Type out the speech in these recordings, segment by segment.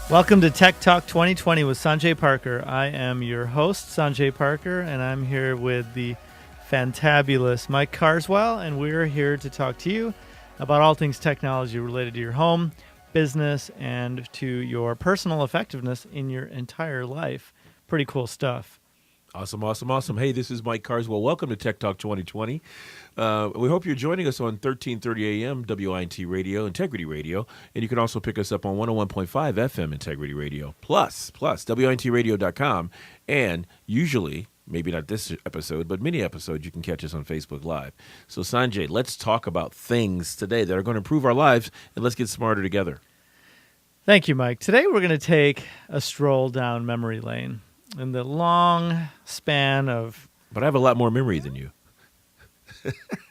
Welcome to Tech Talk 2020 with Sanjay Parker. I am your host, Sanjay Parker, and I'm here with the fantabulous Mike Carswell, and we're here to talk to you about all things technology related to your home, business, and to your personal effectiveness in your entire life. Pretty cool stuff. Awesome. Hey, this is Mike Carswell. Welcome to Tech Talk 2020. We hope you're joining us on 1330 AM WINT Radio, Integrity Radio, and you can also pick us up on 101.5 FM Integrity Radio, plus WINTradio.com, and usually, maybe not this episode, but many episodes, you can catch us on Facebook Live. So, Sanjay, let's talk about things today that are going to improve our lives, and let's get smarter together. Thank you, Mike. Today we're going to take a stroll down memory lane. In the long span of... But I have a lot more memory than you.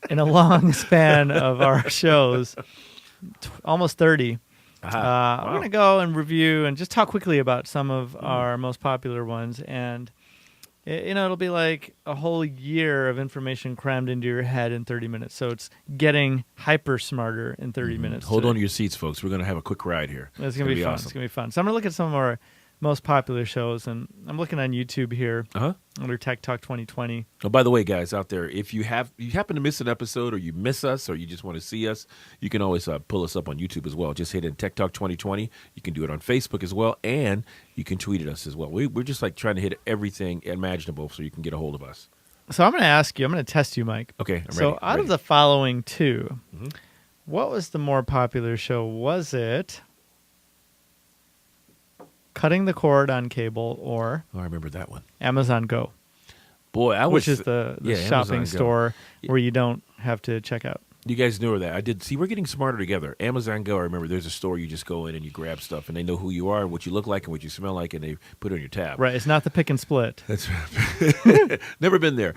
In a long span of our shows, almost 30, we're going to go and review and just talk quickly about some of our most popular ones. And, it'll be like a whole year of information crammed into your head in 30 minutes. So it's getting hyper smarter in 30 minutes. Hold on to your seats, folks. We're going to have a quick ride here. It's going to be fun. Awesome. It's going to be fun. So I'm going to look at some of our most popular shows, and I'm looking on YouTube here under Tech Talk 2020. Oh, by the way, guys out there, if you happen to miss an episode, or you miss us, or you just want to see us, you can always pull us up on YouTube as well. Just hit in Tech Talk 2020. You can do it on Facebook as well, and you can tweet at us as well. We're just like trying to hit everything imaginable so you can get a hold of us. So I'm going to ask you, I'm going to test you, Mike. Okay, I'm ready. So out of the following two, what was the more popular show? Was it Cutting the Cord on Cable or I remember that one. Amazon Go? Boy, which is the shopping store where you don't have to check out. You guys know that. I did. See, we're getting smarter together. Amazon Go, I remember there's a store you just go in and you grab stuff, and they know who you are, what you look like, and what you smell like, and they put it on your tab. Right. It's not the pick and split. That's right. Never been there.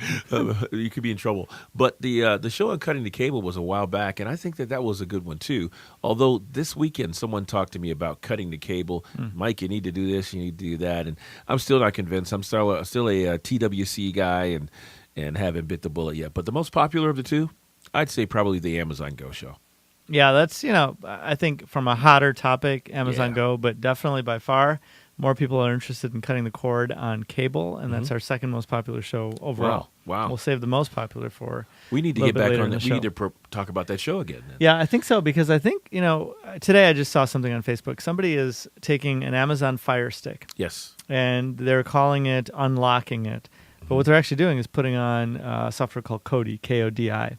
You could be in trouble. But the show on Cutting the Cable was a while back, and I think that was a good one, too. Although this weekend someone talked to me about cutting the cable. Mike, you need to do this, you need to do that. And I'm still not convinced. I'm still a TWC guy and haven't bit the bullet yet. But the most popular of the two, I'd say probably the Amazon Go show. Yeah, that's, I think from a hotter topic, Amazon Go, but definitely by far, more people are interested in cutting the cord on cable, and that's our second most popular show overall. Wow. We'll save the most popular for We need to get back on that. We need to talk about that show again. Then. Yeah, I think so, because I think, today I just saw something on Facebook. Somebody is taking an Amazon Fire Stick. Yes. And they're calling it unlocking it. But what they're actually doing is putting on software called Kodi, Kodi.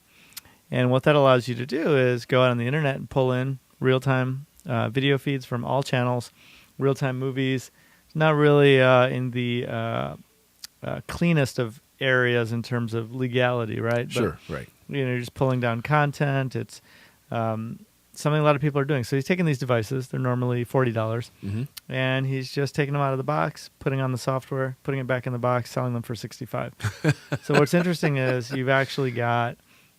And what that allows you to do is go out on the internet and pull in real-time video feeds from all channels, real-time movies. It's not really in the cleanest of areas in terms of legality, right? Sure, right. You're just pulling down content. It's something a lot of people are doing. So he's taking these devices. They're normally $40. And he's just taking them out of the box, putting on the software, putting it back in the box, selling them for $65. So what's interesting is you've actually got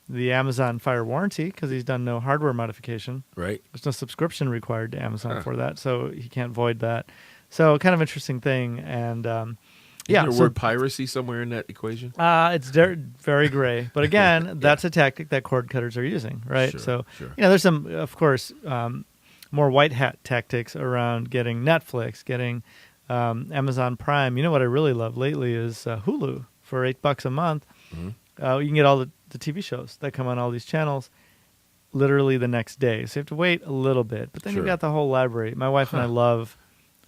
the Amazon Fire warranty, because he's done no hardware modification. Right. There's no subscription required to Amazon for that, so he can't void that. So kind of interesting thing. And Is there a word piracy somewhere in that equation? It's very gray. But again, that's a tactic that cord cutters are using, right? Sure. There's some, of course, more white hat tactics around getting Netflix, getting Amazon Prime. You know what I really love lately is Hulu for $8 a month. You can get all the TV shows that come on all these channels literally the next day. So you have to wait a little bit. But then you've got the whole library. My wife and I love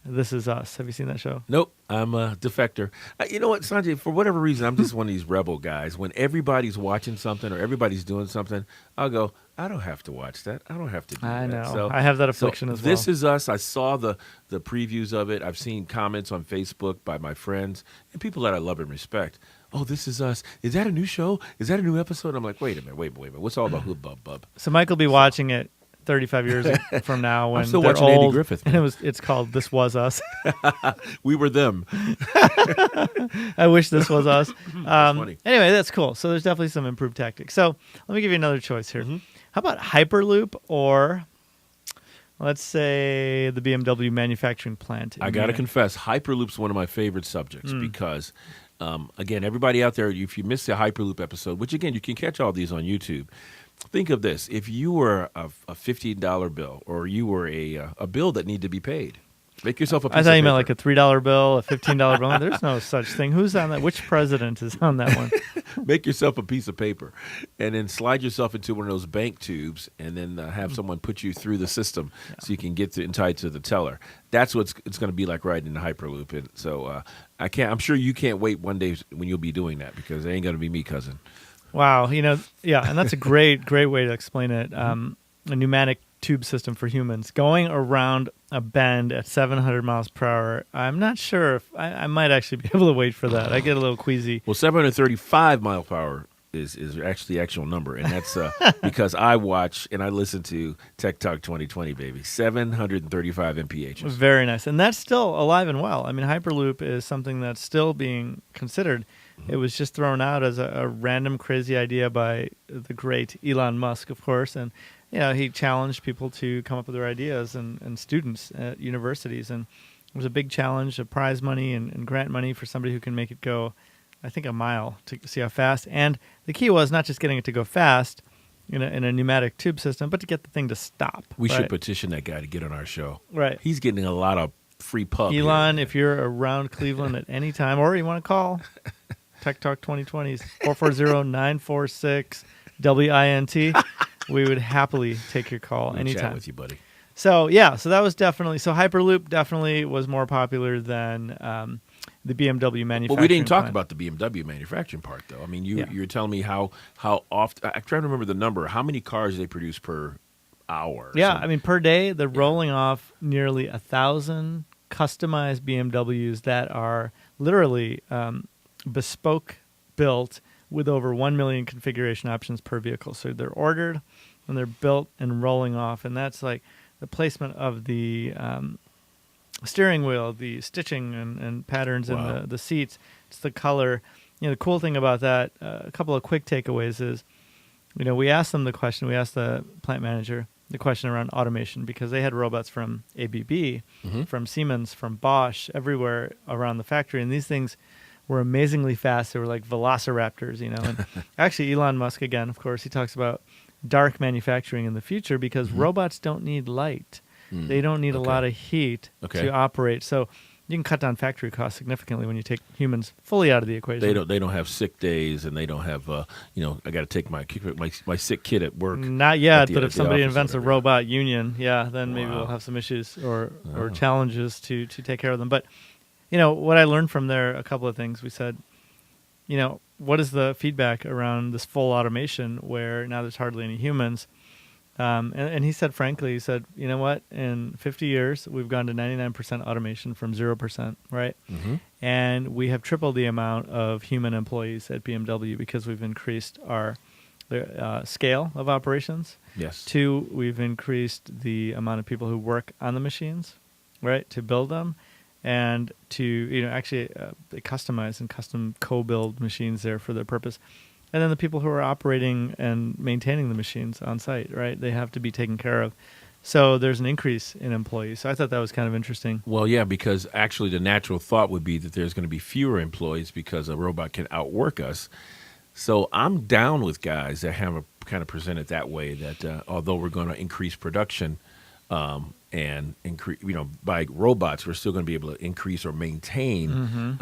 This Is Us. Have you seen that show? Nope. I'm a defector. You know what, Sanjay? For whatever reason, I'm just one of these rebel guys. When everybody's watching something or everybody's doing something, I'll go, I don't have to watch that. I don't have to do that. I know. So, I have that affliction as well. This Is Us. I saw the previews of it. I've seen comments on Facebook by my friends and people that I love and respect. Oh, This Is Us. Is that a new show? Is that a new episode? I'm like, wait a minute. What's all about bub? So Mike will be watching it 35 years from now when I'm still they're watching old, Andy Griffith. and it's called This Was Us. We were them. I wish this was us. Funny. Anyway, that's cool. So there's definitely some improved tactics. So let me give you another choice here. How about Hyperloop or, let's say, the BMW manufacturing plant? I got to confess, Hyperloop's one of my favorite subjects because, again, everybody out there, if you missed the Hyperloop episode, which, again, you can catch all these on YouTube, Think of this: if you were a $15 bill, or you were a bill that needed to be paid, make yourself a piece I of thought you paper. meant like a $3 bill, a $15 bill. There's no such thing. Who's on that? Which president is on that one? Make yourself a piece of paper, and then slide yourself into one of those bank tubes, and then have someone put you through the system so you can get tied to the teller. That's what it's going to be like riding in the Hyperloop. And so I'm sure you can't wait one day when you'll be doing that, because it ain't going to be me, cousin. Wow, and that's a great way to explain it. A pneumatic tube system for humans going around a bend at 700 miles per hour. I'm not sure if I might actually be able to wait for that. I get a little queasy. Well, 735 miles per hour is actually the actual number, and that's because I watch and I listen to Tech Talk 2020, baby. 735 mph. Very nice, and that's still alive and well. I mean, Hyperloop is something that's still being considered. It was just thrown out as a random crazy idea by the great Elon Musk, of course, and he challenged people to come up with their ideas and students at universities, and it was a big challenge of prize money and grant money for somebody who can make it go, I think, a mile to see how fast. And the key was not just getting it to go fast in a pneumatic tube system, but to get the thing to stop. We should petition that guy to get on our show. Right. He's getting a lot of free pub. Elon, here. if you're around Cleveland at any time, or you want to call Tech Talk 2020's 440-946-WINT, we would happily take your call anytime. Chat with you, buddy. So that was Hyperloop definitely was more popular than the BMW manufacturing. Well, we didn't talk plant. about the BMW manufacturing part, though. I mean, you're telling me how often. I'm trying to remember the number. How many cars they produce per hour? Yeah, I mean, per day they're rolling off nearly 1,000 customized BMWs that are literally bespoke built with over 1 million configuration options per vehicle. So they're ordered and they're built and rolling off, and that's like the placement of the steering wheel, the stitching and patterns in the seats. It's the color. The cool thing about that, a couple of quick takeaways is, we asked them the question. We asked the plant manager the question around automation, because they had robots from ABB, from Siemens, from Bosch, everywhere around the factory, and these things were amazingly fast. They were like velociraptors, And actually, Elon Musk, again, of course, he talks about dark manufacturing in the future, because robots don't need light. They don't need a lot of heat to operate. So you can cut down factory costs significantly when you take humans fully out of the equation. They don't have sick days, and they don't have I got to take my sick kid at work. Not yet, but if somebody invents a robot union, then maybe we'll have some issues or challenges to take care of them. But what I learned from there, a couple of things. We said, what is the feedback around this full automation where now there's hardly any humans? And he said, frankly, you know what? In 50 years, we've gone to 99% automation from 0%, right? And we have tripled the amount of human employees at BMW because we've increased our scale of operations. Yes. 2, we've increased the amount of people who work on the machines, right, to build them. And to, actually they customize and custom co-build machines there for their purpose. And then the people who are operating and maintaining the machines on site, right? They have to be taken care of. So there's an increase in employees. So I thought that was kind of interesting. Well, yeah, because actually the natural thought would be that there's going to be fewer employees because a robot can outwork us. So I'm down with guys that have kind of present it that way, that although we're going to increase production, and increase, by robots, we're still going to be able to increase or maintain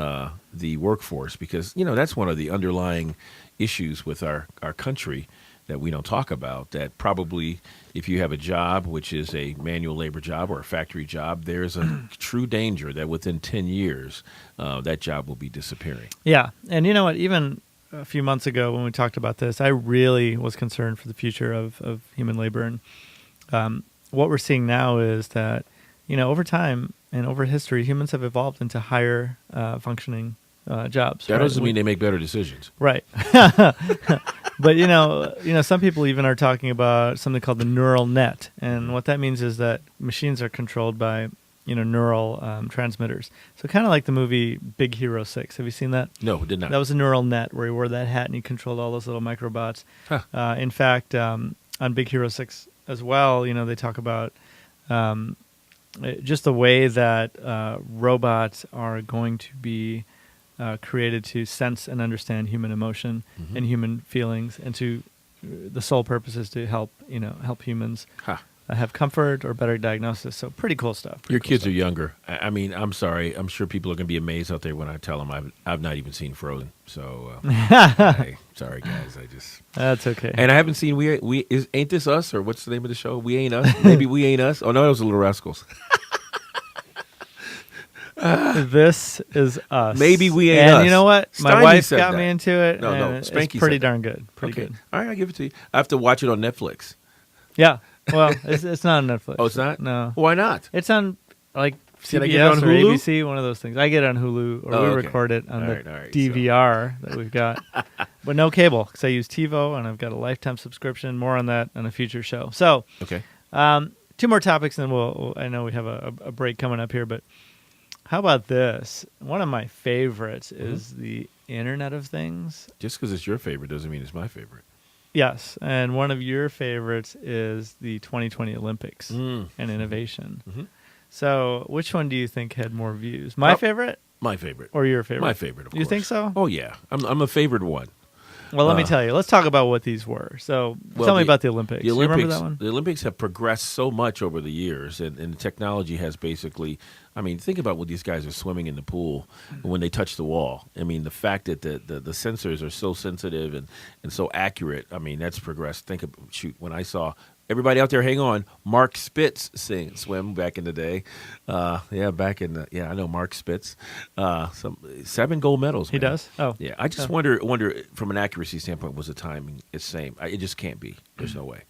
the workforce, because that's one of the underlying issues with our country that we don't talk about. That probably, if you have a job which is a manual labor job or a factory job, there's a true danger that within 10 years that job will be disappearing. Yeah, and you know what? Even a few months ago when we talked about this, I really was concerned for the future of human labor, and what we're seeing now is that, over time and over history, humans have evolved into higher functioning jobs. That doesn't mean they make better decisions. Right. But, some people even are talking about something called the neural net. And what that means is that machines are controlled by, neural transmitters. So kind of like the movie Big Hero 6. Have you seen that? No, did not. That was a neural net where he wore that hat and he controlled all those little microbots. Huh. In fact, on Big Hero 6 as well, they talk about just the way that robots are going to be created to sense and understand human emotion and human feelings, and to the sole purpose is to help humans Huh. have comfort or better diagnosis. So pretty cool stuff. Your kids are younger. I mean, I'm sorry. I'm sure people are going to be amazed out there when I tell them I've not even seen Frozen. So, sorry guys. That's okay. And I haven't seen Ain't This Us, or what's the name of the show? We Ain't Us. Maybe We Ain't Us. Oh no, that was the Little Rascals. This is us. Maybe We Ain't and Us. you know what? My Steiny wife said got that. me into it. No, and Spanky it's pretty said that. darn good. Pretty Okay. good. All right, I'll give it to you. I have to watch it on Netflix. Yeah. Well, it's not on Netflix. Oh, it's not? No. Why not? It's on like Can I CBS get it on or Hulu? ABC, one of those things. I get it on Hulu, or Oh, we okay. record it on All the right, DVR that we've got, but no cable because I use TiVo and I've got a lifetime subscription. More on that on a future show. So, Okay. 2 more topics, and then I know we have a break coming up here, but how about this? One of my favorites is the Internet of Things. Just because it's your favorite doesn't mean it's my favorite. Yes, and one of your favorites is the 2020 Olympics and innovation. Mm-hmm. So, which one do you think had more views? My favorite My favorite. or your favorite? My favorite, of course. You think so? Oh, yeah. I'm a favored one. Well, let me tell you. Let's talk about what these were. So, tell me about the Olympics. The You Olympics, remember that one? The Olympics have progressed so much over the years, and the technology has basically. I mean, think about when these guys are swimming in the pool when they touch the wall. I mean, the fact that the sensors are so sensitive and so accurate. I mean, that's progressed. When I saw everybody out there, hang on, Mark Spitz swim back in the day. I know Mark Spitz. 7 gold medals. He man. does? Oh. Yeah, I just wonder from an accuracy standpoint, was the timing the same? It just can't be. There's no way.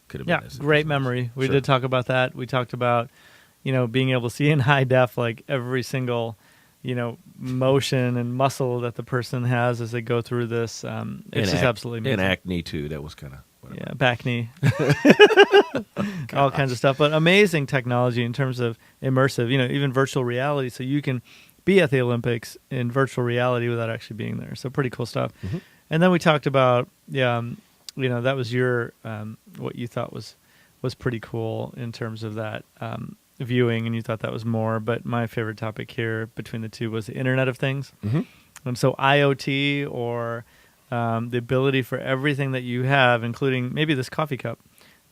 Could have been. Yeah, this. great memory. We Sure. did talk about that. We talked about, being able to see in high def, like every single, motion and muscle that the person has as they go through this. It's just absolutely amazing. And acne too. That was kind of. Yeah, back knee. All kinds of stuff. But amazing technology in terms of immersive, even virtual reality. So you can be at the Olympics in virtual reality without actually being there. So pretty cool stuff. Mm-hmm. And then we talked about, that was your, what you thought was pretty cool in terms of that viewing, and you thought that was more. But my favorite topic here between the two was the Internet of Things. Mm-hmm. And so IoT, or the ability for everything that you have, including maybe this coffee cup,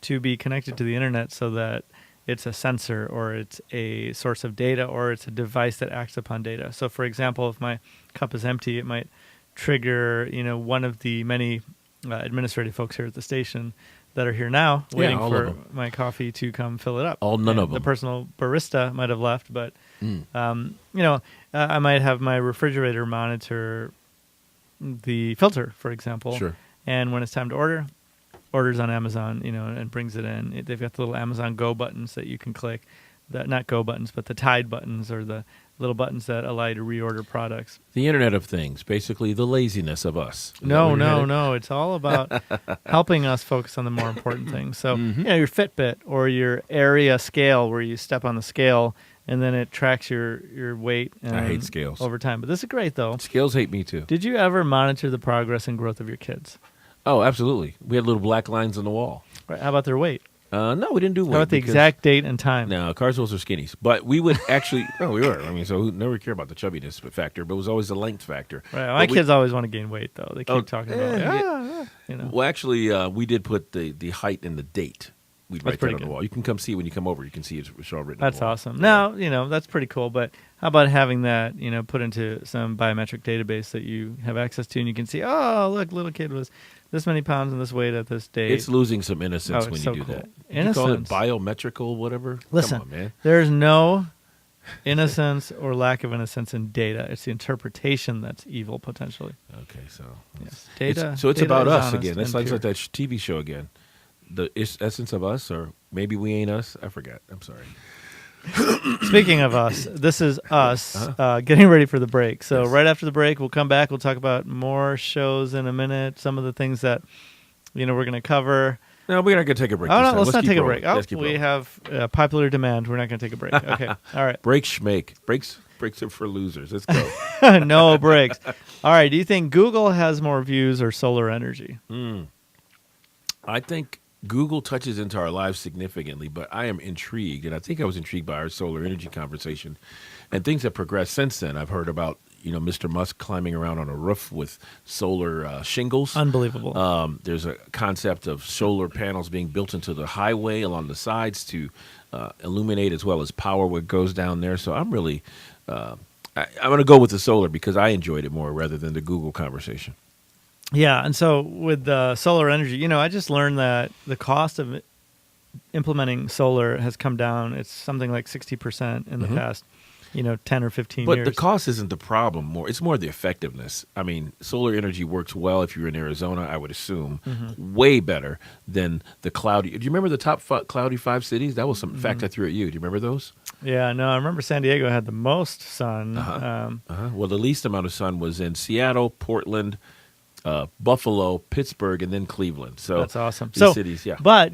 to be connected to the internet so that it's a sensor, or it's a source of data, or it's a device that acts upon data. So, for example, if my cup is empty, it might trigger, one of the many administrative folks here at the station that are here now waiting all for of them. my coffee to come fill it up. None of them. The personal barista might have left, but I might have my refrigerator monitor the filter, for example. Sure. And when it's time to orders on Amazon, and brings it in. They've got the little Amazon Go buttons that you can click. Not Go buttons, but the Tide buttons, or the little buttons that allow you to reorder products. The Internet of Things, basically the laziness of us. Is that No. where you're headed? It's all about helping us focus on the more important things. So, your Fitbit or your area scale, where you step on the scale and then it tracks your weight. I hate scales. Over time. But this is great, though. Scales hate me too. Did you ever monitor the progress and growth of your kids? Oh, absolutely. We had little black lines on the wall. Right. How about their weight? No, we didn't do weight. How about the exact date and time? No, Carswells are skinnies. But we would actually, we were. I mean, so who never care about the chubbiness factor, but it was always the length factor. Right. My kids always want to gain weight, though. They keep talking about Well, actually, we did put the height and the date. We'd That's write that pretty on the good. wall. You can come see when you come over. You can see it's all written That's on the wall. awesome. Now, that's pretty cool, but how about having that, put into some biometric database that you have access to, and you can see, oh, look, little kid was this many pounds and this weight at this date. It's losing some innocence Oh, when it's you so do cool. that. You call it Innocence. biometrical, whatever? Listen, Come on, man. there's no innocence or lack of innocence in data. It's the interpretation that's evil, potentially. Okay, so Yes. it's Data. so it's data about is us honest again. That and sounds pure. like that TV show again. The essence of us, or maybe we ain't us. I forgot. I'm sorry. Speaking of us, this is us getting ready for the break. So Yes. right after the break, we'll come back. We'll talk about more shows in a minute. Some of the things that we're going to cover. No, we're not going to take a break. Oh this no, time. let's not keep take a rolling. break. Oh, Let's keep we rolling. have popular demand. We're not going to take a break. Okay, all right. Break schmake. Breaks are for losers. Let's go. No breaks. All right. Do you think Google has more views or solar energy? I think Google touches into our lives significantly, but I am intrigued, and I think I was intrigued by our solar energy conversation and things that progressed since then. I've heard about Mr. Musk climbing around on a roof with solar shingles. Unbelievable. There's a concept of solar panels being built into the highway along the sides to illuminate as well as power what goes down there. So I'm really, I'm going to go with the solar because I enjoyed it more rather than the Google conversation. Yeah, and so with solar energy, I just learned that the cost of implementing solar has come down. It's something like 60% in the past, 10 or 15 But years. the cost isn't the problem. It's more the effectiveness. I mean, solar energy works well if you're in Arizona, I would assume, way better than the cloudy. Do you remember the top cloudy 5 cities? That was some fact I threw at you. Do you remember those? Yeah, no, I remember San Diego had the most sun. Well, the least amount of sun was in Seattle, Portland, Buffalo, Pittsburgh, and then Cleveland. So that's awesome. These cities, yeah. But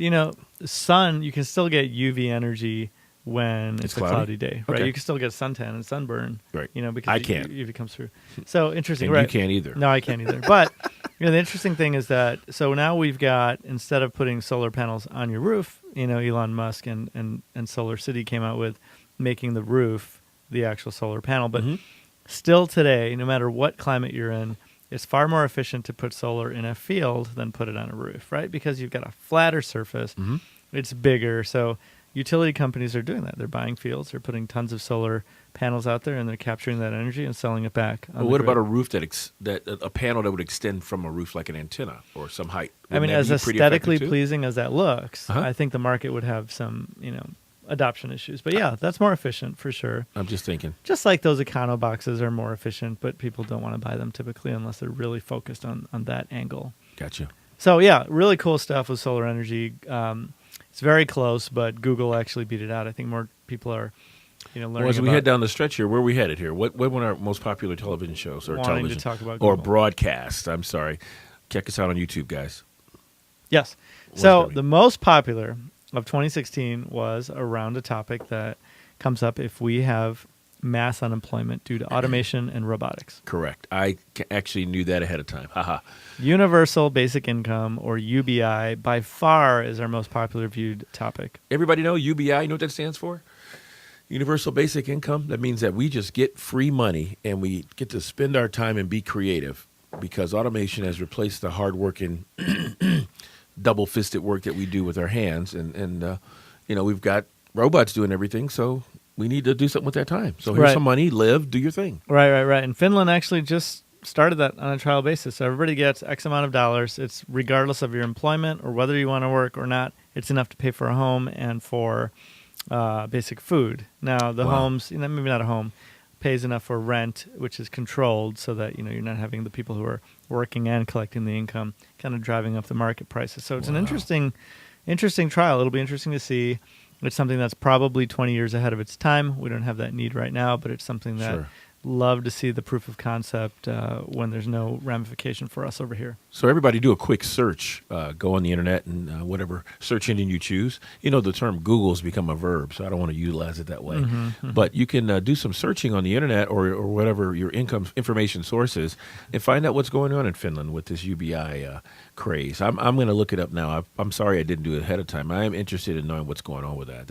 sun, you can still get UV energy when it's a cloudy day, right? Okay. You can still get suntan and sunburn, right? Because I can't. UV comes through. So interesting, and right? You can't either. No, I can't either. But the interesting thing is that now we've got, instead of putting solar panels on your roof, Elon Musk and Solar City came out with making the roof the actual solar panel. But still today, no matter what climate you're in, it's far more efficient to put solar in a field than put it on a roof, right? Because you've got a flatter surface. It's bigger. So utility companies are doing that. They're buying fields. They're putting tons of solar panels out there, and they're capturing that energy and selling it back. Well, what about a roof that a panel that would extend from a roof like an antenna or some height? Wouldn't as aesthetically too? pleasing as that looks, I think the market would have some, adoption issues. But yeah, that's more efficient for sure. I'm just thinking. Just like those Econo boxes are more efficient, but people don't want to buy them typically unless they're really focused on that angle. Gotcha. So yeah, really cool stuff with solar energy. It's very close, but Google actually beat it out. I think more people are, learning. Well, as we head down the stretch here, where are we headed here? What one of our most popular television shows or wanting television to talk about or Google. broadcast? I'm sorry. Check us out on YouTube, guys. Yes. So the most popular of 2016 was around a topic that comes up if we have mass unemployment due to automation and robotics. Correct. I actually knew that ahead of time. Haha. Universal Basic Income, or UBI, by far is our most popular viewed topic. Everybody know UBI? You know what that stands for? Universal Basic Income. That means that we just get free money and we get to spend our time and be creative because automation has replaced the hard-working, double-fisted work that we do with our hands. And we've got robots doing everything, so we need to do something with that time. So here's some money, live, do your thing. Right. And Finland actually just started that on a trial basis. So everybody gets X amount of dollars. It's regardless of your employment or whether you want to work or not. It's enough to pay for a home and for basic food. Now, the homes, maybe not a home, pays enough for rent, which is controlled so that, you're not having the people who are working and collecting the income kind of driving up the market prices. So it's an interesting trial. It'll be interesting to see. It's something that's probably 20 years ahead of its time. We don't have that need right now, but it's something that love to see the proof of concept when there's no ramification for us over here. So everybody do a quick search. Go on the internet and whatever search engine you choose. The term Google's become a verb, so I don't want to utilize it that way. But you can do some searching on the internet or whatever your information source is and find out what's going on in Finland with this UBI craze. I'm going to look it up now. I'm sorry I didn't do it ahead of time. I am interested in knowing what's going on with that.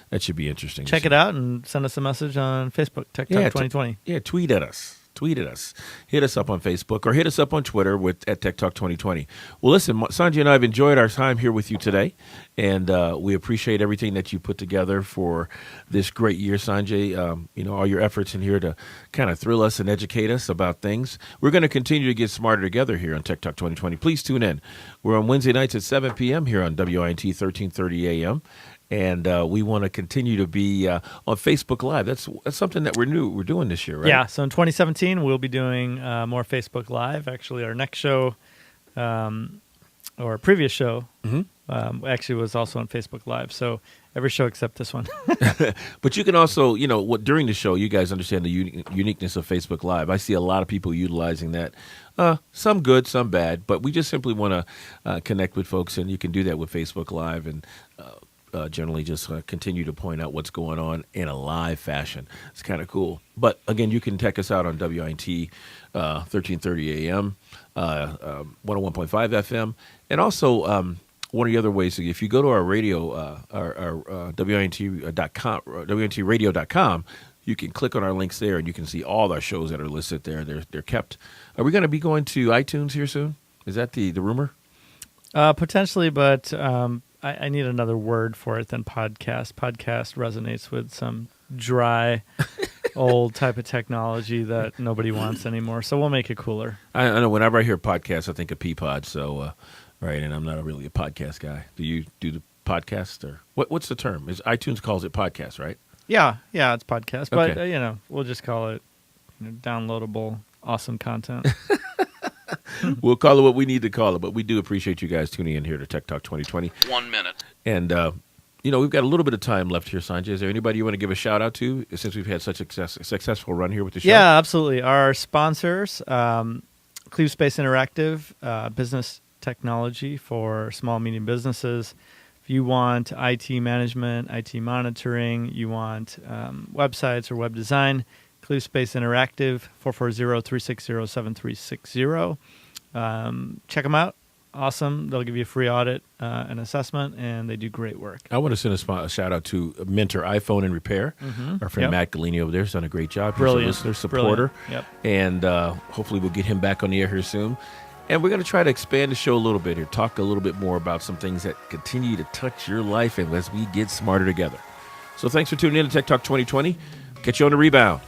That should be interesting. Check it out and send us a message on Facebook, Tech Talk 2020. Tweet at us. Hit us up on Facebook or hit us up on Twitter at Tech Talk 2020. Well, listen, Sanjay and I have enjoyed our time here with you today, and we appreciate everything that you put together for this great year, Sanjay. All your efforts in here to kind of thrill us and educate us about things. We're going to continue to get smarter together here on Tech Talk 2020. Please tune in. We're on Wednesday nights at 7 p.m. here on WINT 1330 a.m. And we want to continue to be on Facebook Live. That's something that we're doing this year, right? Yeah. So in 2017, we'll be doing more Facebook Live. Actually, our next show, or previous show, actually was also on Facebook Live. So every show except this one. But you can also, during the show, you guys understand the uniqueness of Facebook Live. I see a lot of people utilizing that. Some good, some bad. But we just simply want to connect with folks, and you can do that with Facebook Live and generally just continue to point out what's going on in a live fashion. It's kind of cool. But again, you can check us out on WINT 1330 AM, 101.5 FM, and also one of the other ways, if you go to our radio, our WINT.com, WINTradio.com, you can click on our links there, and you can see all our shows that are listed there. They're kept. Are we going to be going to iTunes here soon? Is that the rumor? Potentially, but I need another word for it than podcast. Podcast resonates with some dry, old type of technology that nobody wants anymore. So we'll make it cooler. I know whenever I hear podcasts, I think of Peapod. So, right, and I'm not really a podcast guy. Do you do the podcast or what's the term? Is iTunes calls it podcast, right? Yeah, it's podcast, but Okay. We'll just call it downloadable, awesome content. We'll call it what we need to call it, but we do appreciate you guys tuning in here to Tech Talk 2020. 1 minute. And, we've got a little bit of time left here, Sanjay. Is there anybody you want to give a shout-out to since we've had such a successful run here with the show? Yeah, absolutely. Our sponsors, Cleve Space Interactive, business technology for small, medium businesses. If you want IT management, IT monitoring, you want websites or web design, Cleve Space Interactive, 440-360-7360. Check them out. Awesome. They'll give you a free audit and assessment, and they do great work. I want to send a shout-out to Mentor iPhone and Repair. Our friend Matt Galini over there has done a great job. Brilliant. He's a listener, supporter. Brilliant. Yep. And hopefully we'll get him back on the air here soon. And we're going to try to expand the show a little bit here, talk a little bit more about some things that continue to touch your life and as we get smarter together. So thanks for tuning in to Tech Talk 2020. Catch you on the rebound.